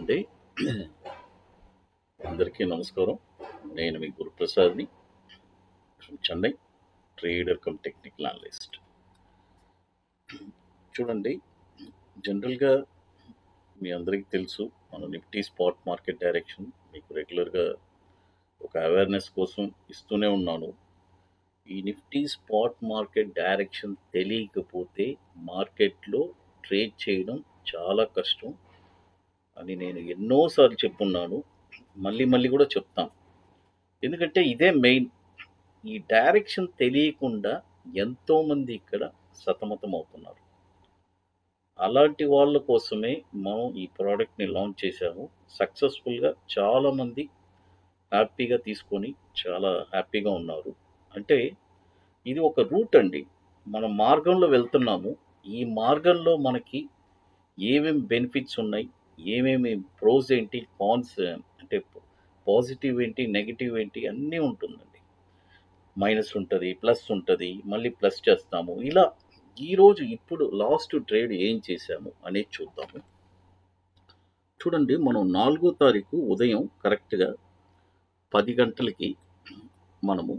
అండి. అందరికీ నమస్కారం. నేను మీ గురుప్రసాద్‌ని from Chennai. Trader cum technical analyst. చూడండి, జనరల్‌గా మీ అందరికీ తెలుసు, మన నిఫ్టీ స్పాట్ మార్కెట్ డైరెక్షన్ మీకు రెగ్యులర్‌గా ఒక అవేర్‌నెస్ కోసం ఇస్తూనే ఉన్నాను. ఈ నిఫ్టీ స్పాట్ మార్కెట్ డైరెక్షన్ తెలియకపోతే మార్కెట్‌లో ట్రేడ్ చేయడం చాలా కష్టం అని నేను ఎన్నో సార్లు చెప్పున్నాను. మళ్ళీ కూడా చెప్తాను. ఎందుకంటే ఇదే మెయిన్. ఈ డైరెక్షన్ తెలియకుండా ఎంతోమంది ఇక్కడ సతమతమవుతున్నారు. అలాంటి వాళ్ళ కోసమే మనం ఈ ప్రోడక్ట్‌ని లాంచ్ చేశాము. సక్సెస్‌ఫుల్‌గా చాలామంది హ్యాపీగా తీసుకొని చాలా హ్యాపీగా ఉన్నారు. అంటే ఇది ఒక రూట్ అండి. మనం మార్గంలో వెళ్తున్నాము. ఈ మార్గంలో మనకి ఏమేమి బెనిఫిట్స్ ఉన్నాయి, ఏమేమి ప్రోస్ ఏంటి, కాన్స్ అంటే పాజిటివ్ ఏంటి, నెగెటివ్ ఏంటి అన్నీ ఉంటుందండి. మైనస్ ఉంటది, ప్లస్ ఉంటది, మళ్ళీ ప్లస్ చేస్తాము. ఇలా ఈరోజు ఇప్పుడు లాస్ట్ ట్రేడ్ ఏం చేశాము అనేది చూద్దాము. చూడండి, మనం 4వ తారీఖు ఉదయం కరెక్ట్‌గా 10 గంటలకి మనము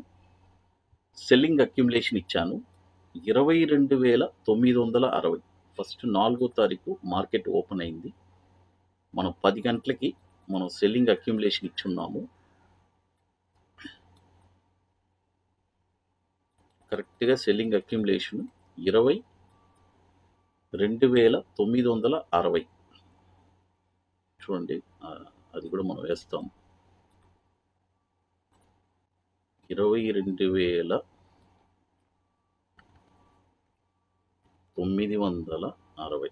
సెల్లింగ్ అక్యుములేషన్ ఇచ్చాను. 22,960. ఫస్ట్ 4వ తారీఖు మార్కెట్ ఓపెన్ అయింది. మనం 10 గంటలకి మనం సెల్లింగ్ అక్యుములేషన్ ఇచ్చున్నాము. కరెక్ట్‌గా సెల్లింగ్ అక్యుములేషన్ 22,960. చూడండి, అది కూడా మనం వేస్తాం. 22,960.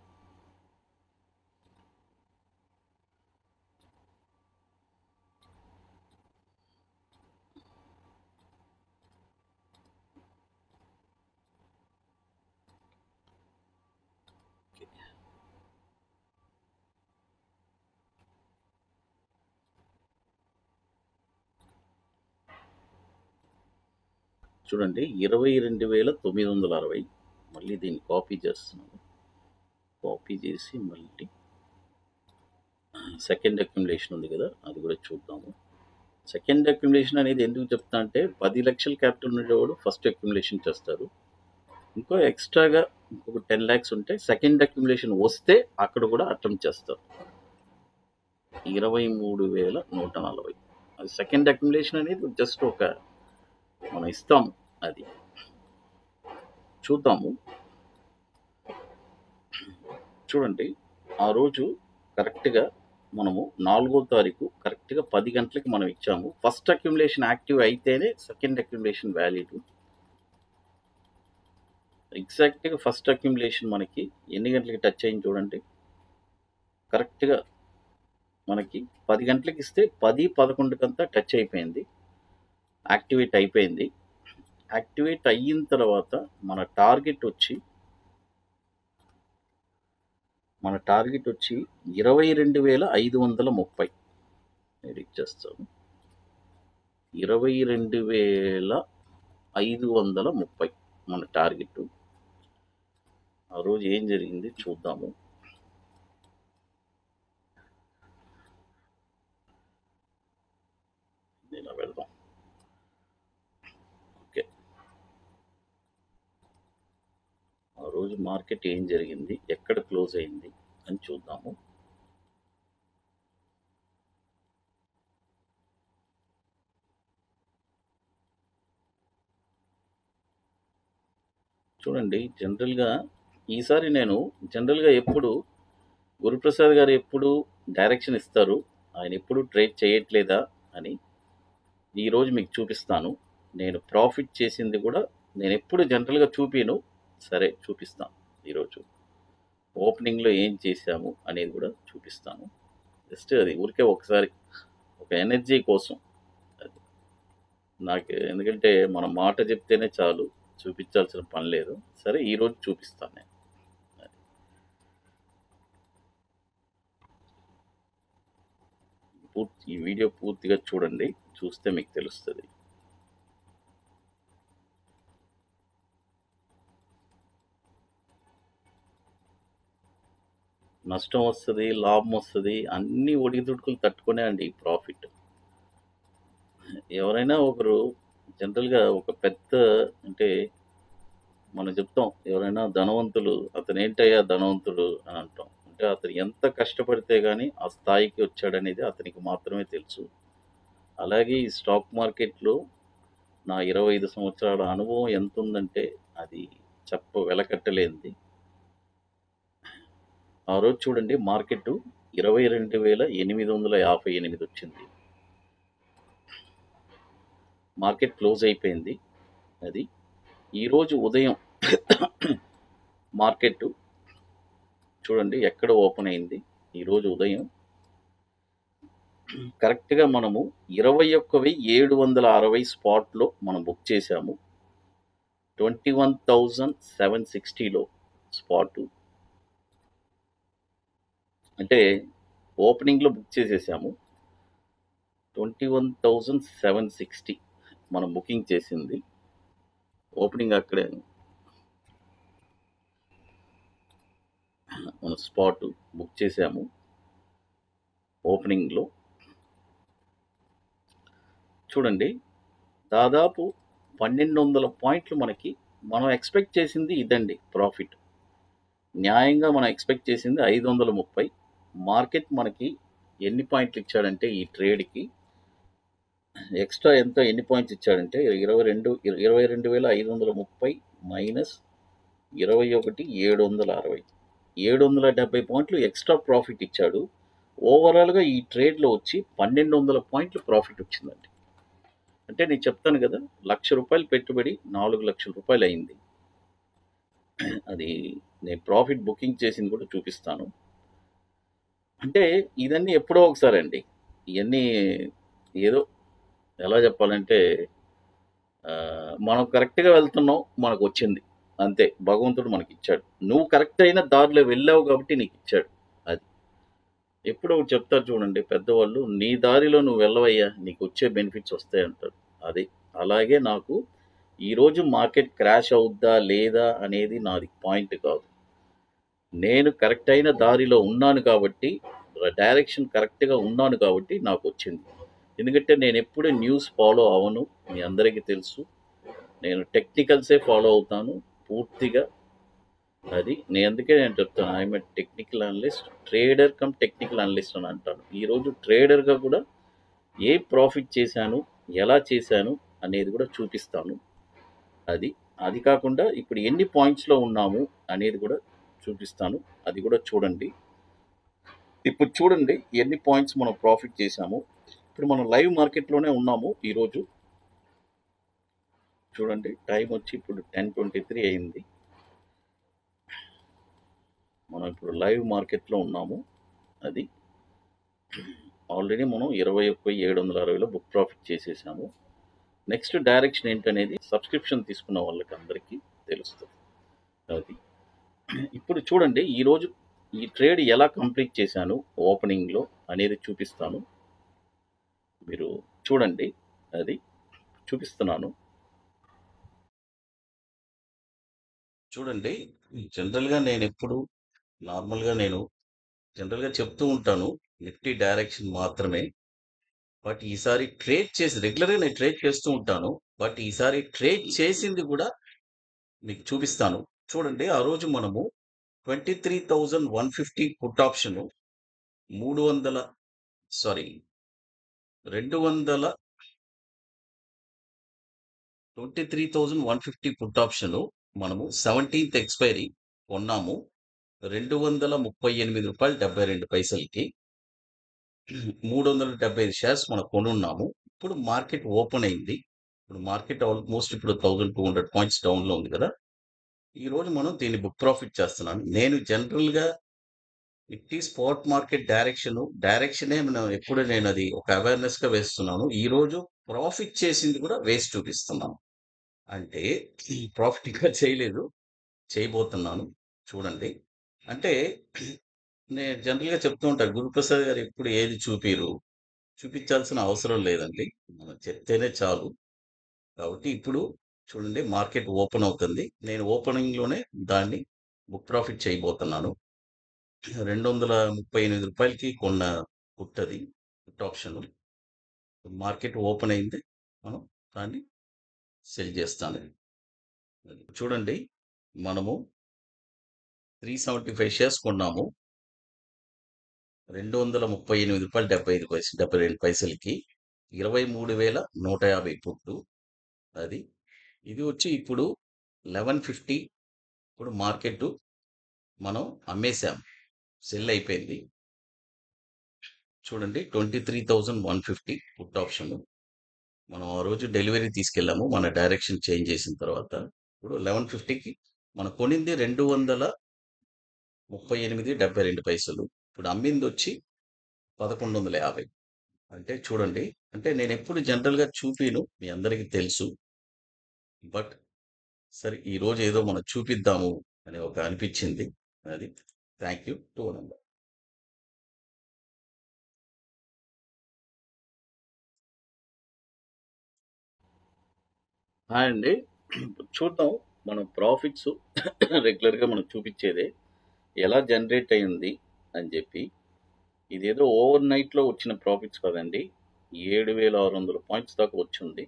చూడండి, 22,960. మళ్ళీ దీన్ని కాపీ చేస్తున్నాను. కాపీ చేసి మళ్ళీ సెకండ్ అక్యుములేషన్ ఉంది కదా, అది కూడా చూద్దాము. సెకండ్ అక్యుములేషన్ అనేది ఎందుకు చెప్తా అంటే 10 లక్షల క్యాపిటల్ ఉండేవాడు ఫస్ట్ అక్యుములేషన్ చేస్తారు. ఇంకో ఎక్స్ట్రాగా ఇంకొక 10 lakhs ఉంటే సెకండ్ అక్యుములేషన్ వస్తే అక్కడ కూడా అటెంప్ట్ చేస్తారు. 23,140. అది సెకండ్ అక్యుములేషన్ అనేది జస్ట్ ఒక మనం ఇస్తాము. అది చూద్దాము. చూడండి, ఆ రోజు కరెక్ట్‌గా మనము 4వ తారీఖు కరెక్ట్‌గా 10 గంటలకి మనం ఇచ్చాము. ఫస్ట్ అక్యుములేషన్ యాక్టివ్ అయితేనే సెకండ్ అక్యుములేషన్ వ్యాలిడ్. ఎగ్జాక్ట్‌గా ఫస్ట్ అక్యుములేషన్ మనకి ఎన్ని గంటలకి టచ్ అయింది చూడండి. కరెక్ట్‌గా మనకి 10 గంటలకి ఇస్తే 10, 11కంతా టచ్ అయిపోయింది. యాక్టివేట్ అయిపోయింది. యాక్టివేట్ అయిన తర్వాత మన టార్గెట్ వచ్చి 22,530. నేను ఇచ్చేస్తాను. 22,530 మన టార్గెట్. ఆ రోజు ఏం జరిగింది చూద్దాము. ఇలా వెళ్దాం. ఓకే, ఆ రోజు మార్కెట్ ఏం జరిగింది, ఎక్కడ క్లోజ్ అయింది అని చూద్దాము. చూడండి, ఈసారి నేను జనరల్గా ఎప్పుడు గురుప్రసాద్ గారు ఎప్పుడు డైరెక్షన్ ఇస్తారు, ఆయన ఎప్పుడు ట్రేడ్ చేయట్లేదా అని ఈరోజు మీకు చూపిస్తాను. నేను ప్రాఫిట్ చేసింది కూడా నేను ఎప్పుడు జనరల్గా చూపిను, సరే చూపిస్తాను. ఈరోజు ఓపెనింగ్లో ఏం చేశాము అనేది కూడా చూపిస్తాను. జస్ట్ అది ఊరికే ఒకసారి ఒక ఎనర్జీ కోసం. అది నాకు ఎందుకంటే మన మాట చెప్తేనే చాలు, చూపించాల్సిన పని లేదు. సరే, ఈరోజు చూపిస్తాను నేను. ఈ వీడియో పూర్తిగా చూడండి, చూస్తే మీకు తెలుస్తుంది. నష్టం వస్తది, లాభం వస్తది. అన్నీ ఒడిదుడుకులు తట్టుకునే అండి ప్రాఫిట్. ఎవరైనా ఒకరు జనరల్‌గా ఒక పెద్ద అంటే మనం చెప్తాం. ఎవరైనా ధనవంతులు అతనేంటయ్యా ధనవంతుడు అని అంటాం. అంటే అతను ఎంత కష్టపడితే గాని ఆ స్థాయికి వచ్చాడనేది అతనికి మాత్రమే తెలుసు. అలాగే ఈ స్టాక్ మార్కెట్‌లో నా 25 సంవత్సరాల అనుభవం ఎంతుందంటే అది వెలకట్టలేనిది. ఆ రోజు చూడండి మార్కెట్ 22,858 వచ్చింది. మార్కెట్ క్లోజ్ అయిపోయింది. అది. ఈరోజు ఉదయం మార్కెట్ చూడండి ఎక్కడ ఓపెన్ అయింది. ఈరోజు ఉదయం కరెక్ట్‌గా మనము 21,760 స్పాట్‌లో మనం బుక్ చేశాము. 21,760లో స్పాటు. అంటే ఓపెనింగ్‌లో బుక్ చేసేసాము. 21,760 మనం బుకింగ్ చేసింది. ఓపెనింగ్ అక్కడే మనం స్పాట్ బుక్ చేసాము. ఓపెనింగ్‌లో చూడండి దాదాపు 1,200 పాయింట్లు మనం ఎక్స్‌పెక్ట్ చేసింది ఇదండి ప్రాఫిట్. న్యాయంగా మనం ఎక్స్‌పెక్ట్ చేసింది 530. మార్కెట్ మనకి ఎన్ని పాయింట్లు ఇచ్చాడంటే ఈ ట్రేడ్‌కి ఎక్స్‌ట్రా ఎన్ని పాయింట్స్ ఇచ్చాడంటే 22,530 మైనస్ 21,760. 770 పాయింట్లు ఎక్స్‌ట్రా ప్రాఫిట్ ఇచ్చాడు. ఓవరాల్‌గా ఈ ట్రేడ్‌లో వచ్చి 1,200 పాయింట్లు ప్రాఫిట్ వచ్చిందండి. అంటే నేను చెప్తాను గదా! రూ. 1,00,000 పెట్టుబడి రూ. 4,00,000 అయింది. అది నేను ప్రాఫిట్ బుకింగ్ చేసింది కూడా చూపిస్తాను. అంటే ఇదన్నీ ఎప్పుడో ఒకసారండి. ఇయన్నీ ఏదో ఎలా చెప్పాలంటే మనం కరెక్ట్‌గా వెళ్తున్నాం. మనకొచ్చింది. అంతే. భగవంతుడు మనకిచ్చాడు. నువ్వు కరెక్ట్ అయిన దారిలో వెళ్ళావు కాబట్టి నీకిచ్చాడు. అది. ఎప్పుడో ఒకటి చెప్తారు చూడండి పెద్దవాళ్ళు, "నీ దారిలో నువ్వు వెళ్ళవయ్యా! నీకొచ్చే బెనిఫిట్స్ వస్తాయంటారు." అది. అలాగే నాకు ఈరోజు మార్కెట్ క్రాష్ అవుద్దా? లేదా? అనేది నాది పాయింట్ కాదు. నేను కరెక్ట్ అయిన దారిలో ఉన్నాను కాబట్టి, డైరెక్షన్ కరెక్ట్‌గా ఉన్నాను కాబట్టి నాకొచ్చింది. ఎందుకంటే నేనెప్పుడు న్యూస్ ఫాలో అవ్వను. మీ అందరికీ తెలుసు. నేను టెక్నికల్సే ఫాలో అవుతాను పూర్తిగా. అది. నేను చెప్తాను. I'm a technical analyst. Trader cum technical analyst అని అంటాను. ఈరోజు ట్రేడర్‌గా కూడా ఏ ప్రాఫిట్ చేశాను, ఎలా చేశాను అనేది కూడా చూపిస్తాను. అది. అది కాకుండా ఇప్పుడు ఎన్ని పాయింట్స్‌లో ఉన్నాము అనేది కూడా చూపిస్తాను. అది కూడా చూడండి. ఇప్పుడు చూడండి ఎన్ని పాయింట్స్ మనం ప్రాఫిట్ చేశాము. ఇప్పుడు మనం లైవ్ మార్కెట్‌లోనే ఉన్నాము ఈరోజు. చూడండి టైమ్ వచ్చి ఇప్పుడు 10:23 అయింది. మనం ఇప్పుడు లైవ్ మార్కెట్‌లో ఉన్నాము. అది. ఆల్రెడీ మనం 21,760లో బుక్ ప్రాఫిట్ చేసేసాము. నెక్స్ట్ డైరెక్షన్ ఏంటనేది సబ్స్క్రిప్షన్ తీసుకున్న వాళ్ళకి అందరికీ తెలుస్తది. అది. ఇప్పుడు చూడండి ఈరోజు ఈ ట్రేడ్ ఎలా కంప్లీట్ చేశాను ఓపెనింగ్‌లో అనేది చూపిస్తాను. మీరు చూడండి. అది. చూపిస్తున్నాను. చూడండి జనరల్‌గా నేనెప్పుడు నార్మల్‌గా జనరల్‌గా చెప్తూ ఉంటాను. నిఫ్టీ డైరెక్షన్ మాత్రమే. బట్ ఈసారి రెగ్యులర్‌గా నేను ట్రేడ్ చేస్తూ ఉంటాను. బట్ ఈసారి ట్రేడ్ చేసింది గూడా మీకు చూపిస్తాను. చూడండి ఆ రోజు మనము 23,150 put option 300 sorry 200 23,150 put option మనము 17థ్ ఎక్స్‌పైరీ కొన్నాము. రూ. 238.72కి 375 షేర్స్ మనం కొనున్నాము. ఇప్పుడు మార్కెట్ ఓపెన్ అయింది. ఇప్పుడు మార్కెట్ ఆల్‌మోస్ట్ ఇప్పుడు 1200 పాయింట్స్ డౌన్‌లో ఉంది కదా! ఈరోజు మనం దీన్ని బుక్ ప్రాఫిట్ చేస్తున్నాను. నేను జనరల్‌గా నిఫ్టీ స్పాట్ మార్కెట్ డైరెక్షనే నేను ఒక అవేర్‌నెస్‌గా వేస్తున్నాను. ఈరోజు ప్రాఫిట్ చేసింది కూడా వేసి చూపిస్తున్నాను. అంటే ప్రాఫిట్ ఇంకా చేయలేదు. చేయబోతున్నాను. చూడండి. అంటే నేను జనరల్‌గా చెప్తూ ఉంటా. గురుప్రసాద్ గారు ఎప్పుడు ఏది చూపియరు. చూపించాల్సిన అవసరం లేదండి. మనం చెప్తేనే చాలు. కాబట్టి ఇప్పుడు చూడండి మార్కెట్ ఓపెన్ అవుతుంది. నేను ఓపెనింగ్‌లోనే దాన్ని బుక్ ప్రాఫిట్ చేయబోతున్నాను. రూ. 238కి కొన్న పుట్టది పుట్ ఆప్షన్. మార్కెట్ ఓపెన్ అయింది, మనం దాన్ని సెల్ చేస్తాను. చూడండి, మనము 375 షేర్స్ కొన్నాము. రూ. 238.72 23,150 పుట్టు. అది ఇది వచ్చి ఇప్పుడు 1150. ఇప్పుడు మార్కెట్ మనం అమ్మేశాం, సెల్ అయిపోయింది. చూడండి, 23,150 పుట్ ఆప్షన్. మనం ఆ రోజు డెలివరీ తీసుకెళ్ళాము, మన డైరెక్షన్ చేంజ్ చేసిన తర్వాత. ఇప్పుడు 1150కి మనం కొనింది 238.72. ఇప్పుడు అమ్మింది వచ్చి 1150. అంటే చూడండి, అంటే నేను ఎప్పుడు జనరల్గా చూపిను, మీ అందరికీ తెలుసు. బట్ సరే, ఈ రోజు ఏదో మనం చూపిద్దాము అని ఒక అనిపించింది. అది thank you to number. Hi అండి. చూద్దాం, మనం ప్రాఫిట్స్ రెగ్యులర్గా మనం చూపించేదే ఎలా జనరేట్ అయింది అని చెప్పి. ఇదేదో ఓవర్ నైట్లో వచ్చిన ప్రాఫిట్స్ కాదండి, 7,600 పాయింట్స్ దాకా వచ్చింది.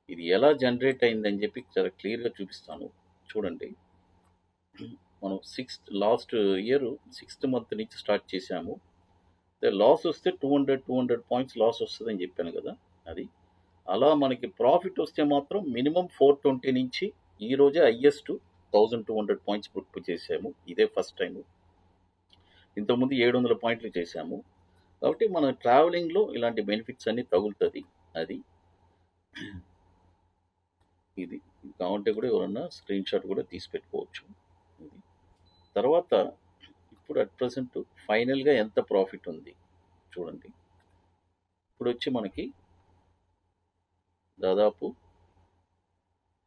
ఇది ఎలా జనరేట్ అయింది అని చెప్పి చాలా క్లియర్గా చూపిస్తాను. చూడండి, మనం లాస్ట్ ఇయర్ 6th మంత్ నుంచి స్టార్ట్ చేశాము. లాస్ వస్తే 200 పాయింట్స్ లాస్ వస్తుంది అని చెప్పాను కదా. అది అలా మనకి ప్రాఫిట్ వస్తే మాత్రం మినిమం 420 నుంచి ఈ రోజే హైయెస్ట్ 1200 పాయింట్స్ బుక్ చేసాము. ఇదే ఫస్ట్ టైం. ఇంతకుముందు 700 పాయింట్లు చేశాము. కాబట్టి మన ట్రావెలింగ్లో ఇలాంటి బెనిఫిట్స్ అన్ని తగులుతుంది. అది ఇది కావాలంటే కూడా ఎవరన్నా స్క్రీన్ షాట్ కూడా తీసి పెట్టుకోవచ్చు. ఇది తర్వాత ఇప్పుడు అట్ ప్రజెంట్ ఫైనల్గా ఎంత ప్రాఫిట్ ఉంది చూడండి. ఇప్పుడు వచ్చి మనకి దాదాపు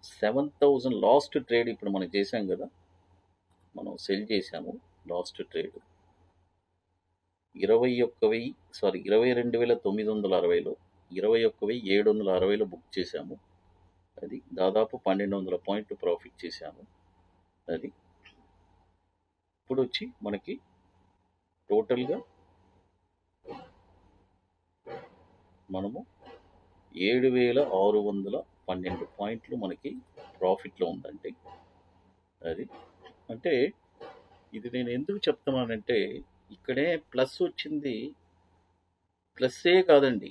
7,000 లాస్ట్ ట్రేడ్ ఇప్పుడు మనం చేసాం కదా, మనం సెల్ చేసాము. లాస్ట్ ట్రేడ్ 22,960లో 21,760లో బుక్ చేశాము. అది దాదాపు 1,200 పాయింట్లు ప్రాఫిట్ చేశాము. అది ఇప్పుడు వచ్చి మనకి టోటల్గా మనము 7,612 పాయింట్లు మనకి ప్రాఫిట్లో ఉందండి. అది అంటే ఇది నేను ఎందుకు చెప్తున్నానంటే, ఇక్కడే ప్లస్ వచ్చింది. ప్లస్సే కాదండి,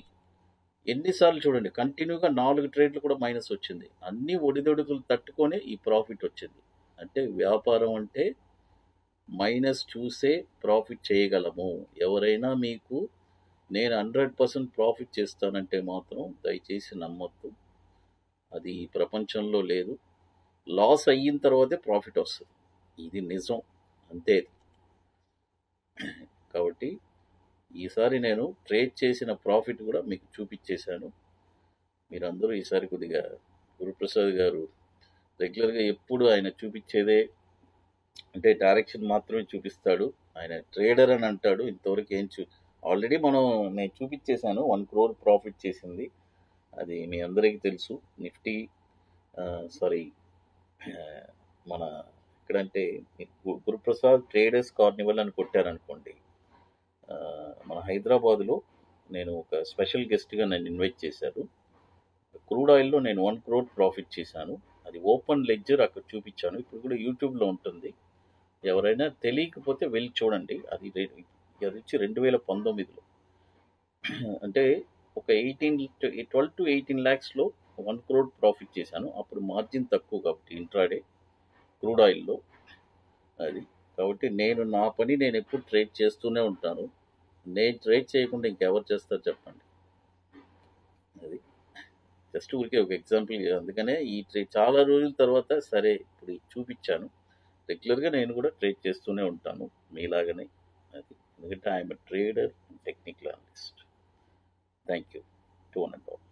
ఎన్నిసార్లు చూడండి, కంటిన్యూగా 4 ట్రేడ్లు కూడా మైనస్ వచ్చింది. అన్ని ఒడిదొడుకులు తట్టుకొని ఈ ప్రాఫిట్ వచ్చింది. అంటే వ్యాపారం అంటే మైనస్ చూసే ప్రాఫిట్ చేయగలము. ఎవరైనా మీకు నేను 100% ప్రాఫిట్ చేస్తానంటే మాత్రం దయచేసి నమ్మొద్దు. అది ఈ ప్రపంచంలో లేదు. లాస్ అయిన తర్వాతే ప్రాఫిట్ వస్తుంది, ఇది నిజం, అంతే. కాబట్టి ఈసారి నేను ట్రేడ్ చేసిన ప్రాఫిట్ కూడా మీకు చూపించేశాను. మీరందరూ ఈసారి కొద్దిగా గురుప్రసాద్ గారు రెగ్యులర్గా ఎప్పుడు ఆయన చూపించేదే అంటే డైరెక్షన్ మాత్రమే చూపిస్తాడు. ఆయన ట్రేడర్ అని అంటాడు, ఇంతవరకు ఏం ఆల్రెడీ నేను చూపించేశాను 1 crore ప్రాఫిట్ చేసింది. అది మీ అందరికీ తెలుసు. నిఫ్టీ సారీ మన ఎక్కడంటే గురుప్రసాద్ ట్రేడర్స్ కార్నివల్ అని కొట్టారనుకోండి, మన హైదరాబాద్లో నేను ఒక స్పెషల్ గెస్ట్గా నన్ను ఇన్వైట్ చేశారు. క్రూడ్ ఆయిల్లో నేను 1 crore ప్రాఫిట్ చేశాను. అది ఓపెన్ లెడ్జర్ అక్కడ చూపించాను. ఇప్పుడు కూడా యూట్యూబ్లో ఉంటుంది, ఎవరైనా తెలియకపోతే వెళ్ళి చూడండి. అది వచ్చి 2019లో అంటే ఒక 12 to 18 lakhsలో 1 crore ప్రాఫిట్ చేశాను. అప్పుడు మార్జిన్ తక్కువ కాబట్టి ఇంట్రాడే క్రూడ్ ఆయిల్లో. అది కాబట్టి నా పని నేను ఎప్పుడు ట్రేడ్ చేస్తూనే ఉంటాను. నేను ట్రేడ్ చేయకుండా ఇంకెవరు చేస్తారు చెప్పండి. అది జస్ట్ ఊరికే ఒక ఎగ్జాంపుల్. అందుకనే ఈ ట్రేడ్ చాలా రోజుల తర్వాత సరే ఇప్పుడు చూపించాను. రెగ్యులర్గా నేను కూడా ట్రేడ్ చేస్తూనే ఉంటాను మీలాగనే. అది ఎందుకంటే I'm trader, technical analyst. Thank you to one and all.